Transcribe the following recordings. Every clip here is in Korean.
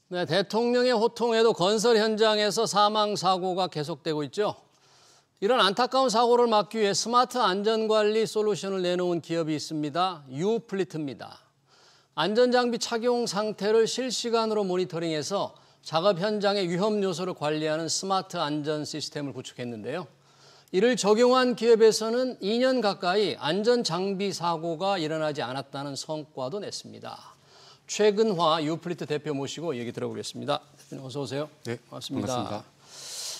네, 대통령의 호통에도 건설 현장에서 사망 사고가 계속되고 있죠. 이런 안타까운 사고를 막기 위해 스마트 안전관리 솔루션을 내놓은 기업이 있습니다. 유플리트입니다. 안전장비 착용 상태를 실시간으로 모니터링해서 작업 현장의 위험 요소를 관리하는 스마트 안전 시스템을 구축했는데요. 이를 적용한 기업에서는 2년 가까이 안전장비 사고가 일어나지 않았다는 성과도 냈습니다. 최근화 유플리트 대표 모시고 얘기 들어보겠습니다. 대표님 어서 오세요. 네, 반갑습니다.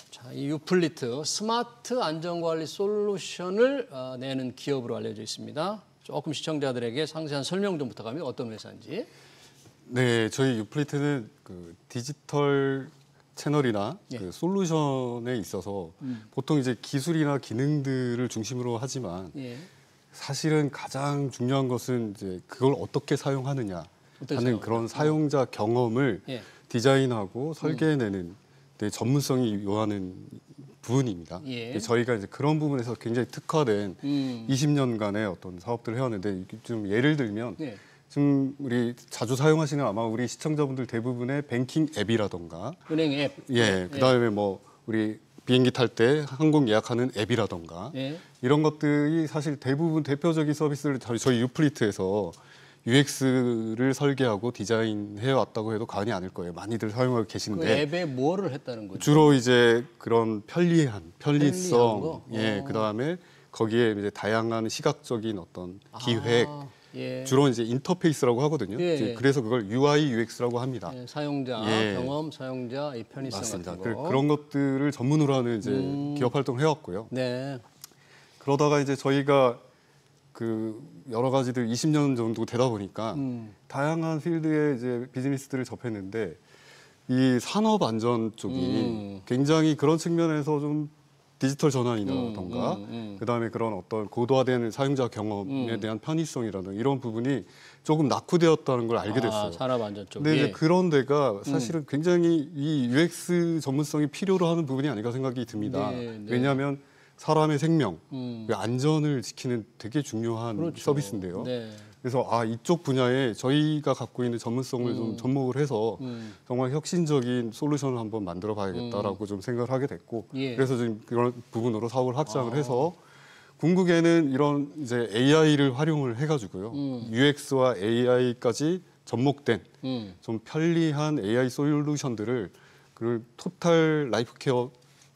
자, 이 유플리트 스마트 안전관리 솔루션을 내는 기업으로 알려져 있습니다. 조금 시청자들에게 상세한 설명 좀 부탁합니다. 어떤 회사인지. 네, 저희 유플리트는 그 디지털 채널이나 예. 그 솔루션에 있어서 보통 이제 기술이나 기능들을 중심으로 하지만 예. 사실은 가장 중요한 것은 이제 그걸 어떻게 사용하느냐 하는 그런 사용자 경험을 예. 디자인하고 설계해내는 데 전문성이 요하는 부분입니다. 예. 저희가 이제 그런 부분에서 굉장히 특화된 20년간의 어떤 사업들을 해왔는데 좀 예를 들면 예. 지금 우리 자주 사용하시는 아마 우리 시청자분들 대부분의 뱅킹 앱이라던가 은행 앱. 예, 그다음에 뭐 우리 비행기 탈 때 항공 예약하는 앱이라던가 예. 이런 것들이 사실 대부분 대표적인 서비스를 저희 유플리트에서 UX를 설계하고 디자인해 왔다고 해도 과언이 아닐 거예요. 많이들 사용하고 그 계신데 앱에 뭐를 했다는 거죠? 주로 이제 그런 편리성, 거? 예, 그다음에 거기에 이제 다양한 시각적인 어떤 기획, 예. 주로 이제 인터페이스라고 하거든요. 예, 이제 예. 그래서 그걸 UI, UX라고 합니다. 예, 사용자 예. 경험, 사용자 이 편의성 맞습니다. 같은 거. 그런 것들을 전문으로 하는 이제 기업 활동을 해왔고요. 네. 그러다가 이제 저희가 그 여러 가지들 20년 정도 되다 보니까 다양한 필드의 이제 비즈니스들을 접했는데 이 산업 안전 쪽이 굉장히 그런 측면에서 좀 디지털 전환이라던가 그다음에 그런 어떤 고도화된 사용자 경험에 대한 편의성이라든가 이런 부분이 조금 낙후되었다는 걸 알게 됐어요. 산업 안전 쪽. 근데 예. 이제 그런 데가 사실은 굉장히 이 UX 전문성이 필요로 하는 부분이 아닌가 생각이 듭니다. 네, 네. 왜냐하면 사람의 생명, 그 안전을 지키는 되게 중요한 그렇죠. 서비스인데요. 네. 그래서 이쪽 분야에 저희가 갖고 있는 전문성을 좀 접목을 해서 정말 혁신적인 솔루션을 한번 만들어 봐야겠다라고 좀 생각을 하게 됐고 예. 그래서 지금 그런 부분으로 사업을 확장을 해서 궁극에는 이런 이제 AI를 활용을 해가지고요. UX와 AI까지 접목된 좀 편리한 AI 솔루션들을 그 토탈 라이프 케어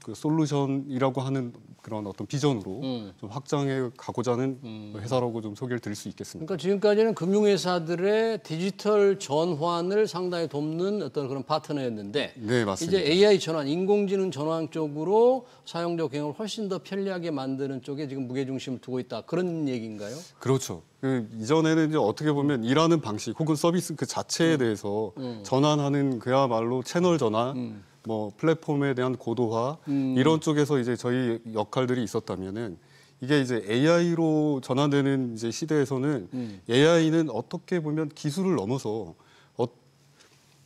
그 솔루션이라고 하는 그런 어떤 비전으로 좀 확장해 가고자 하는 회사라고 좀 소개를 드릴 수 있겠습니다. 그러니까 지금까지는 금융회사들의 디지털 전환을 상당히 돕는 어떤 그런 파트너였는데 네, 맞습니다. 이제 AI 전환, 인공지능 전환 쪽으로 사용자 경험을 훨씬 더 편리하게 만드는 쪽에 지금 무게중심을 두고 있다. 그런 얘기인가요? 그렇죠. 그 이전에는 이제 어떻게 보면 일하는 방식 혹은 서비스 그 자체에 대해서 전환하는 그야말로 채널 전환, 뭐 플랫폼에 대한 고도화 이런 쪽에서 이제 저희 역할들이 있었다면은 이게 이제 AI로 전환되는 이제 시대에서는 AI는 어떻게 보면 기술을 넘어서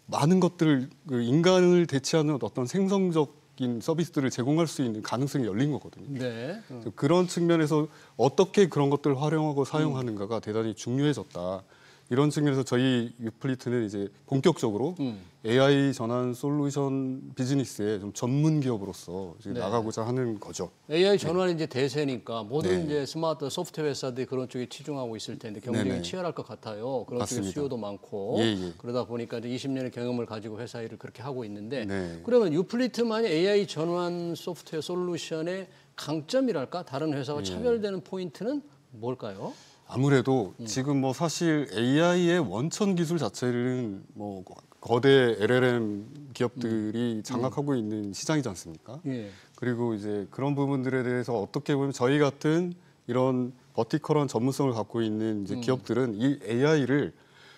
많은 것들을 그 인간을 대체하는 어떤 생성적인 서비스들을 제공할 수 있는 가능성이 열린 거거든요. 네. 그런 측면에서 어떻게 그런 것들을 활용하고 사용하는가가 대단히 중요해졌다. 이런 측면에서 저희 유플리트는 이제 본격적으로 AI 전환 솔루션 비즈니스의 좀 전문 기업으로서 이제 나가고자 하는 거죠. AI 전환이 이제 대세니까 모든 네. 이제 스마트 소프트웨어 회사들이 그런 쪽에 치중하고 있을 텐데 경쟁이 네네. 치열할 것 같아요. 그런 쪽에 맞습니다. 수요도 많고 예, 예. 그러다 보니까 이제 20년의 경험을 가지고 회사 일을 그렇게 하고 있는데 네. 그러면 유플리트만의 AI 전환 소프트웨어 솔루션의 강점이랄까 다른 회사와 차별되는 포인트는 뭘까요? 아무래도 지금 뭐 사실 AI의 원천 기술 자체는 뭐 거대 LLM 기업들이 장악하고 있는 시장이지 않습니까? 예. 그리고 이제 그런 부분들에 대해서 어떻게 보면 저희 같은 이런 버티컬한 전문성을 갖고 있는 이제 기업들은 이 AI를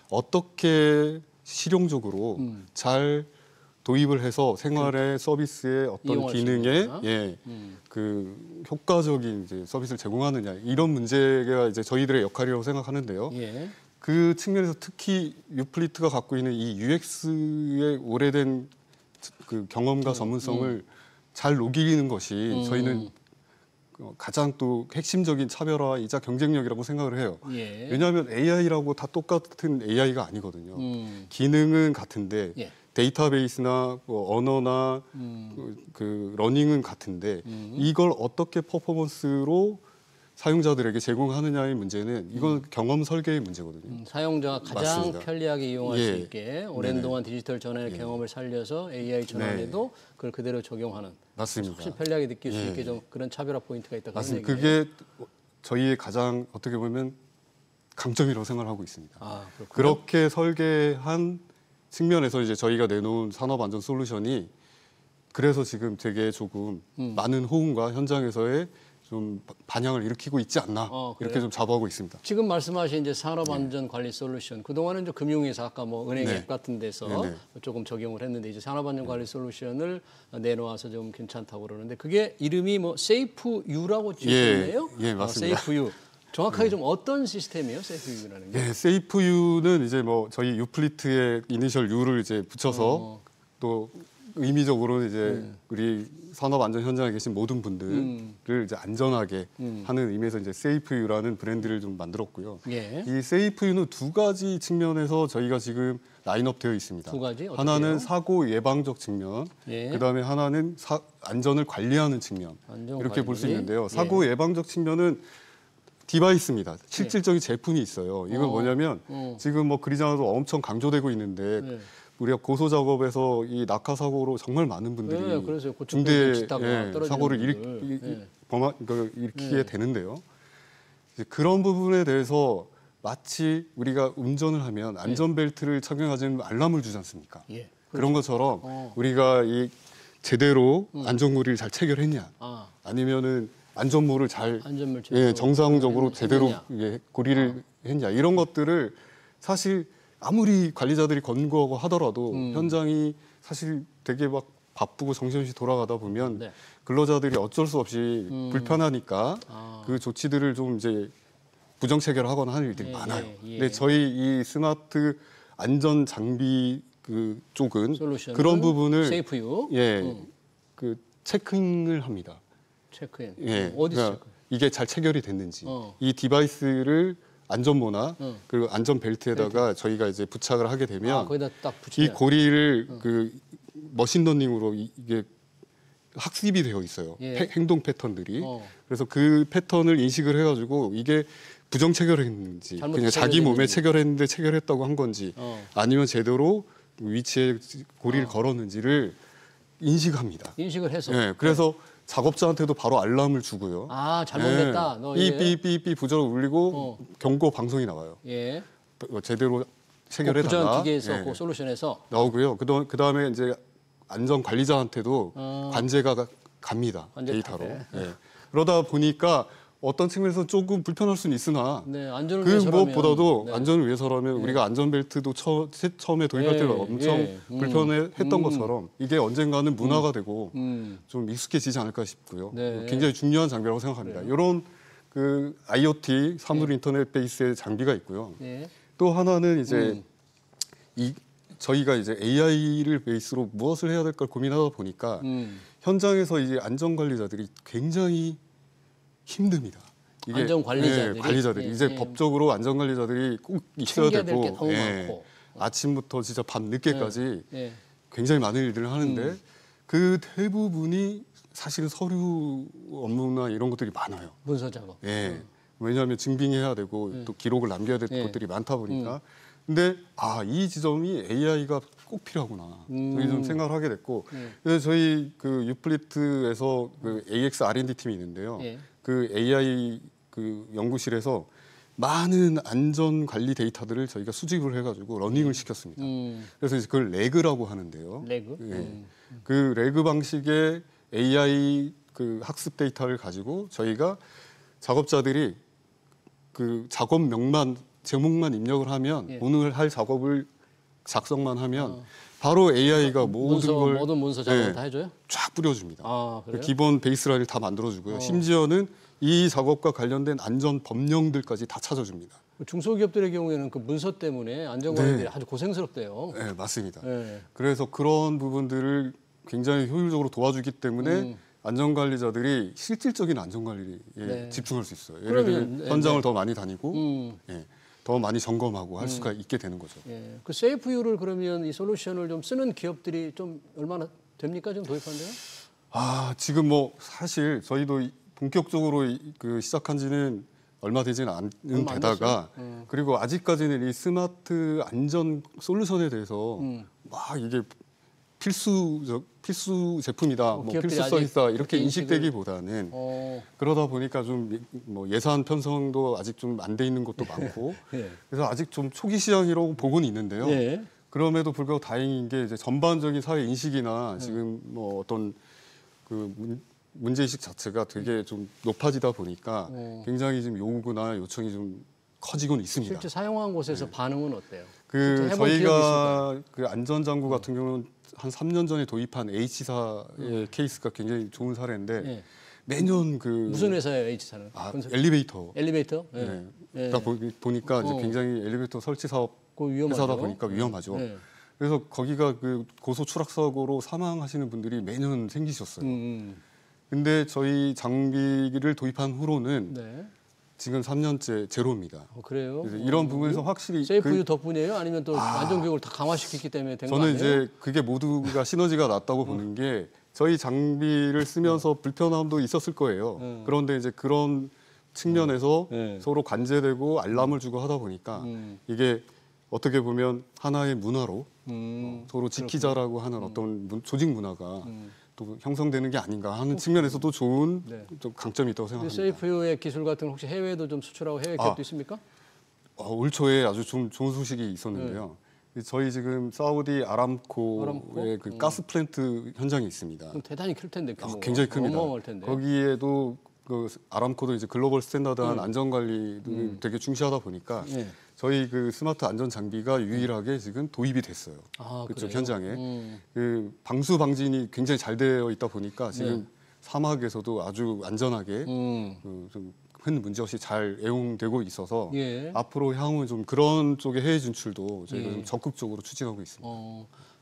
어떻게 실용적으로 잘 도입을 해서 생활의 서비스의 어떤 이용할 수 기능에 있느냐? 그 효과적인 이제 서비스를 제공하느냐 이런 문제가 이제 저희들의 역할이라고 생각하는데요. 예. 그 측면에서 특히 유플리트가 갖고 있는 이 UX의 오래된 그 경험과 전문성을 잘 녹이는 것이 저희는 가장 또 핵심적인 차별화이자 경쟁력이라고 생각을 해요. 예. 왜냐하면 AI라고 다 똑같은 AI가 아니거든요. 기능은 같은데 예. 데이터베이스나 뭐 언어나 그 러닝은 같은데 이걸 어떻게 퍼포먼스로 사용자들에게 제공하느냐의 문제는 이건 경험 설계의 문제거든요. 사용자가 가장 맞습니다. 편리하게 이용할 수 예. 있게 오랜 동안 디지털 전환의 경험을 살려서 AI 전환에도 그걸 그대로 적용하는 맞습니다. 훨씬 편리하게 느낄 수 있게 좀 그런 차별화 포인트가 있다. 맞습니다. 그게 저희의 가장 어떻게 보면 강점이라고 생각하고 있습니다. 아, 그렇군요. 그렇게 설계한 측면에서 이제 저희가 내놓은 산업 안전 솔루션이 그래서 지금 되게 조금 많은 호응과 현장에서의 좀 반향을 일으키고 있지 않나 이렇게 좀 자부하고 있습니다. 지금 말씀하신 이제 산업안전관리 솔루션 그동안은 이제 금융회사 아까 뭐 은행 앱 같은 데서 조금 적용을 했는데 이제 산업안전관리 솔루션을 내놓아서 좀 괜찮다고 그러는데 그게 이름이 뭐 세이프유라고 지었네요. 예, 맞습니다. 세이프유. 정확하게 좀 어떤 시스템이에요, 세이프유라는 게? 예, 세이프유는 이제 뭐 저희 유플리트의 이니셜 U를 이제 붙여서 또 의미적으로는 이제 우리 산업 안전 현장에 계신 모든 분들을 이제 안전하게 하는 의미에서 이제 세이프유라는 브랜드를 좀 만들었고요. 예. 이 세이프유는 두 가지 측면에서 저희가 지금 라인업 되어 있습니다. 두 가지? 어떻게 하나는 해요? 사고 예방적 측면, 예. 그다음에 하나는 안전을 관리하는 측면 안전 이렇게 볼 수 관리. 있는데요. 사고 예방적 측면은 디바이스입니다. 실질적인 제품이 있어요. 이건 뭐냐면 지금 뭐 그리잖아도 엄청 강조되고 있는데 우리가 고소 작업에서 이 낙하 사고로 정말 많은 분들이 그래서 중대 떨어지는 사고를 분들. 일으키게 되는데요. 이제 그런 부분에 대해서 마치 우리가 운전을 하면 안전벨트를 착용하지 않으면 알람을 주지 않습니까? 예. 그런 것처럼 우리가 이 제대로 안전고리를 잘 체결했냐, 아니면은 안전모를 잘 안전물 정상적으로 제대로 고리를 했냐 이런 것들을 사실 아무리 관리자들이 권고하고 하더라도 현장이 사실 되게 막 바쁘고 정신없이 돌아가다 보면 근로자들이 어쩔 수 없이 불편하니까 그 조치들을 좀 이제 부정 체결하거나 하는 일들이 많아요. 근데 저희 이 스마트 안전 장비 그 쪽은 그런 부분을 세이프유 그 체크를 합니다. 체크인. 어디서 그러니까 이게 잘 체결이 됐는지 이 디바이스를 안전모나 그리고 안전벨트에다가 저희가 이제 부착을 하게 되면 거기다 딱 이 붙이면 고리를 그 머신러닝으로 이게 학습이 되어 있어요. 행동 패턴들이. 그래서 그 패턴을 인식을 해가지고 이게 부정 체결했는지 그냥 자기 몸에 체결했는데 체결했다고 한 건지 아니면 제대로 위치에 고리를 걸었는지를 인식합니다. 인식을 해서. 그래서 작업자한테도 바로 알람을 주고요. 잘못됐다. 너 삐삐삐삐 부저로 울리고 경고 방송이 나와요. 제대로 체결해달라. 부전 기계에서 그 솔루션에서 나오고요. 그다음에 이제 안전 관리자한테도 관제가 갑니다. 데이터로. 그러다 보니까 어떤 측면에서 조금 불편할 수는 있으나 안전을 그 위해서라면, 무엇보다도 안전을 위해서라면 우리가 안전벨트도 처음에 도입할 때는 엄청 불편했던 것처럼 이게 언젠가는 문화가 되고 좀 익숙해지지 않을까 싶고요. 굉장히 중요한 장비라고 생각합니다. 이런 그 IoT 사물 인터넷 베이스의 장비가 있고요. 또 하나는 이제 저희가 이제 AI를 베이스로 무엇을 해야 될까 고민하다 보니까 현장에서 이제 안전 관리자들이 굉장히 힘듭니다. 이게 안전 관리자들이 관리자들이 이제 법적으로 안전 관리자들이 꼭 있어야 챙겨야 될 게 되고 너무 많고. 아침부터 진짜 밤 늦게까지 굉장히 많은 일들을 하는데 그 대부분이 사실은 서류 업무나 이런 것들이 많아요. 문서 작업. 왜냐하면 증빙해야 되고 또 기록을 남겨야 될 것들이 많다 보니까. 근데 이 지점이 AI가 꼭 필요하구나. 저희 좀 생각을 하게 됐고, 그래서 저희 그 유플리트에서 그 AX R&D 팀이 있는데요. 그 AI 그 연구실에서 많은 안전 관리 데이터들을 저희가 수집을 해가지고 러닝을 시켰습니다. 그래서 이제 그걸 레그라고 하는데요. 레그? 그 레그 방식의 AI 그 학습 데이터를 가지고 저희가 작업자들이 그 작업명만 제목만 입력을 하면 오늘 할 작업을 작성만 하면 바로 AI가 모든 문서 작업을 다 해줘요? 쫙 뿌려줍니다. 그래요? 기본 베이스라인을 다 만들어주고요. 심지어는 이 작업과 관련된 안전 법령들까지 다 찾아줍니다. 중소기업들의 경우에는 그 문서 때문에 안전관리들이 아주 고생스럽대요. 네, 맞습니다. 그래서 그런 부분들을 굉장히 효율적으로 도와주기 때문에 안전관리자들이 실질적인 안전관리에 집중할 수 있어요. 예를 들면 현장을 더 많이 다니고 더 많이 점검하고 할 수가 있게 되는 거죠. 예. 그 세이프유를 그러면 이 솔루션을 좀 쓰는 기업들이 좀 얼마나 됩니까? 좀 도입한데요? 지금 뭐 사실 저희도 본격적으로 그 시작한 지는 얼마 되지는 않은 데다가 그리고 아직까지는 이 스마트 안전 솔루션에 대해서 막 이게 필수 제품이다, 뭐 필수 서비스다 이렇게 인식되기보다는 그러다 보니까 좀 뭐 예산 편성도 아직 좀 안 돼 있는 것도 많고 예. 그래서 아직 좀 초기 시장이라고 보고는 있는데요. 예. 그럼에도 불구하고 다행인 게 이제 전반적인 사회 인식이나 지금 뭐 어떤 그 문제의식 자체가 되게 좀 높아지다 보니까 굉장히 지금 요구나 요청이 좀 커지고는 있습니다. 실제 사용한 곳에서 반응은 어때요? 그 실제 해본 기업이 저희가 그 안전장구 같은 경우는 한 3년 전에 도입한 H사의 케이스가 굉장히 좋은 사례인데 예. 매년 그 무슨 회사예요, H사는? 엘리베이터. 엘리베이터? 예. 네. 예. 딱 보니까 이제 굉장히 엘리베이터 설치 사업 그거 위험하죠. 회사다 보니까 위험하죠. 예. 그래서 거기가 그 고소 추락 사고로 사망하시는 분들이 매년 생기셨어요. 근데 저희 장비를 도입한 후로는 네. 지금 3년째 제로입니다. 그래요? 그래서 이런 부분에서 확실히 세이프유 덕분이에요? 아니면 또 안전 교육을 다 강화시켰기 때문에 된 거 저는 아니에요? 이제 그게 모두가 시너지가 났다고 보는 게 저희 장비를 쓰면서 불편함도 있었을 거예요. 그런데 이제 그런 측면에서 서로 관제되고 알람을 주고 하다 보니까 이게 어떻게 보면 하나의 문화로 서로 지키자라고 하는 어떤 조직 문화가 또 형성되는 게 아닌가 하는 측면에서도 좋은 좀 강점이 있다고 생각합니다. 세이프유의 기술 같은 거 혹시 해외에도 좀 수출하고 해외 기업도 있습니까? 올 초에 아주 좀 좋은 소식이 있었는데요. 저희 지금 사우디 아람코의 그 가스 플랜트 현장이 있습니다. 그럼 대단히 클 텐데 규모가. 굉장히 큽니다. 어마어마할 텐데. 거기에도 그 아람코도 이제 글로벌 스탠다드한 안전 관리를 되게 중시하다 보니까 예. 저희 그 스마트 안전 장비가 유일하게 지금 도입이 됐어요. 그쪽 그래요? 현장에 그 방수 방진이 굉장히 잘 되어 있다 보니까 지금 사막에서도 아주 안전하게 좀 큰 문제 없이 잘 애용되고 있어서 예. 앞으로 향후 좀 그런 쪽의 해외 진출도 저희가 좀 적극적으로 추진하고 있습니다.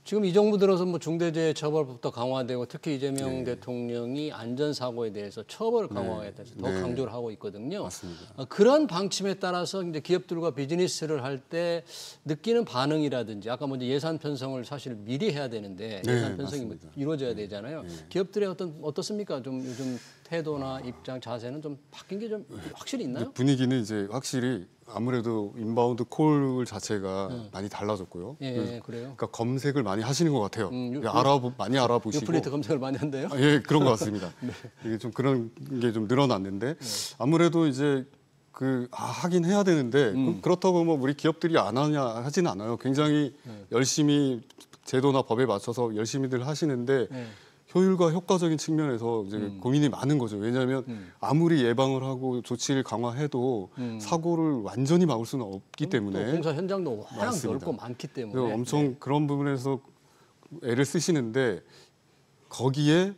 지금 이 정부 들어서 뭐 중대재해처벌법도 강화되고 특히 이재명 대통령이 안전사고에 대해서 처벌 강화에 대해서 더 강조를 하고 있거든요. 맞습니다. 그런 방침에 따라서 이제 기업들과 비즈니스를 할 때 느끼는 반응이라든지 아까 먼저 예산 편성을 사실 미리 해야 되는데 예산 편성이 맞습니다. 이루어져야 되잖아요. 기업들의 어떻습니까? 좀 요즘 태도나 입장, 자세는 좀 바뀐 게 좀 확실히 있나요? 분위기는 이제 확실히 아무래도 인바운드 콜 자체가 많이 달라졌고요. 예, 그래요. 그러니까 검색을 많이 하시는 것 같아요. 요- 많이 알아보시고. 유플리트 검색을 많이 한대요. 예, 그런 것 같습니다. 이게 좀 그런 게 좀 늘어났는데 아무래도 이제 하긴 해야 되는데 그렇다고 뭐 우리 기업들이 안 하냐 하진 않아요. 굉장히 열심히 제도나 법에 맞춰서 열심히들 하시는데 효율과 효과적인 측면에서 이제 고민이 많은 거죠. 왜냐하면 아무리 예방을 하고 조치를 강화해도 사고를 완전히 막을 수는 없기 또 때문에 공사 현장도 워낙 맞습니다. 넓고 많기 때문에 그래서 엄청 그런 부분에서 애를 쓰시는데 거기에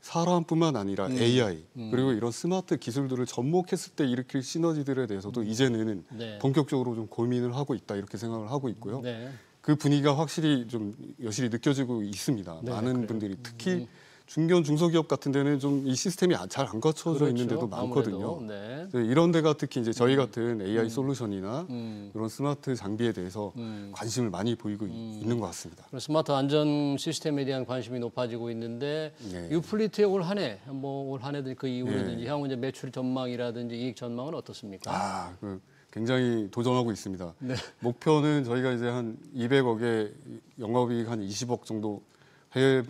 사람뿐만 아니라 AI 그리고 이런 스마트 기술들을 접목했을 때 일으킬 시너지들에 대해서도 이제는 네. 본격적으로 좀 고민을 하고 있다 이렇게 생각을 하고 있고요. 네. 그 분위기가 확실히 좀 여실히 느껴지고 있습니다. 많은 분들이 특히 중견 중소기업 같은 데는 좀 이 시스템이 잘 안 갖춰져 있는 데도 많거든요. 아무래도, 네. 그래서 이런 데가 특히 이제 저희 같은 AI 솔루션이나 이런 스마트 장비에 대해서 관심을 많이 보이고 있는 것 같습니다. 스마트 안전 시스템에 대한 관심이 높아지고 있는데 유플리트의 올 한해 올 한해든 그 이후라든지 향후 이제 매출 전망이라든지 이익 전망은 어떻습니까? 굉장히 도전하고 있습니다. 목표는 저희가 이제 한 200억에 영업이익 한 20억 정도 해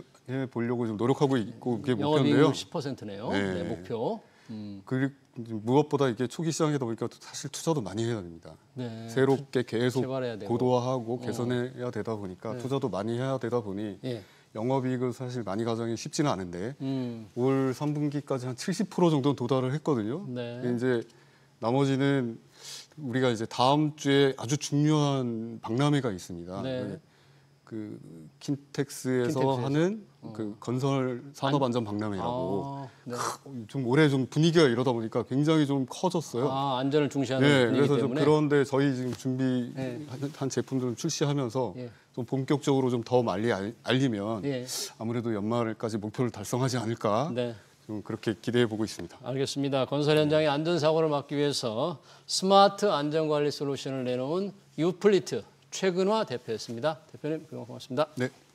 보려고 좀 노력하고 있고 그게 목표인데요. 영업이익 10%네요. 네, 목표. 그리고 무엇보다 이게 초기 시장이다 보니까 사실 투자도 많이 해야 됩니다. 네. 새롭게 계속 개발해야 되고. 고도화하고 개선해야 되다 보니까 투자도 많이 해야 되다 보니 예. 영업이익을 사실 많이 가져가기 쉽지는 않은데 올 3분기까지 한 70% 정도 도달을 했거든요. 네. 이제 나머지는 우리가 이제 다음 주에 아주 중요한 박람회가 있습니다. 네. 그 킨텍스에서 하는 그 건설 산업 안전 박람회라고 네. 좀 올해 좀 분위기가 이러다 보니까 굉장히 좀 커졌어요. 안전을 중시하는 네, 분위기 그래서 좀 때문에. 그런데 저희 지금 준비한 제품들을 출시하면서 좀 본격적으로 좀 더 많이 알리면 아무래도 연말까지 목표를 달성하지 않을까 네. 좀 그렇게 기대해 보고 있습니다. 알겠습니다. 건설 현장의 안전사고를 막기 위해서 스마트 안전관리 솔루션을 내놓은 유플리트 최근화 대표였습니다. 대표님 그동안 고맙습니다. 네,